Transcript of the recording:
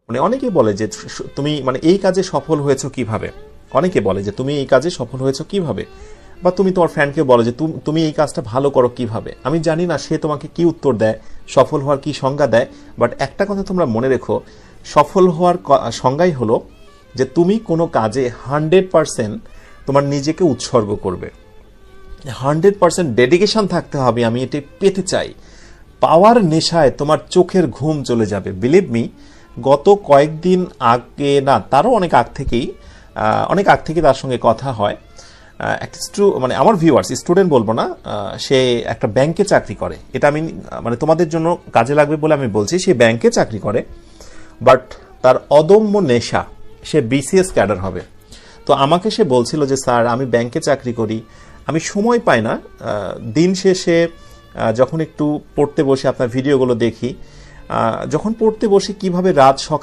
মানে অনেকেই বলে যে তুমি মানে এই কাজে সফল হয়েছো কিভাবে, অনেকে বলে যে তুমি এই কাজে সফল হয়েছো কিভাবে, বা তুমি তোমার ফ্রেন্ডকে বলো যে তুমি এই কাজটা ভালো করো কিভাবে। আমি জানি না সে তোমাকে কি উত্তর দেয়, সফল হওয়ার কি সংজ্ঞা দেয়, বাট একটা কথা তোমরা মনে রেখো, সফল হওয়ার সংজ্ঞাই হলো যে তুমি কোনো কাজে 100% তোমার নিজেকে উৎসর্গ করবে, 100% ডেডিকেশন থাকতে হবে। আমি এটি পেতে চাই, পাওয়ার নেশায় তোমার চোখের ঘুম চলে যাবে। বিলিভ মি, গত কয়েকদিন আগে, না তারও অনেক আগ থেকে তার সঙ্গে কথা হয়। মানে আমার ভিউয়ার্স, স্টুডেন্ট বলবো না, সে একটা ব্যাংকে চাকরি করে। এটা আমি মানে তোমাদের জন্য কাজে লাগবে বলে আমি বলছি। সে ব্যাংকে চাকরি করে, বাট তার অদম্য নেশা, সে বিসিএস ক্যাডার হবে। তো আমাকে সে বলছিল যে স্যার আমি ব্যাংকে চাকরি করি, আমি সময় পাই না, দিন শেষে যখন একটু পড়তে বসে আপনার ভিডিওগুলো দেখি, যখন পড়তে বসে কিভাবে রাত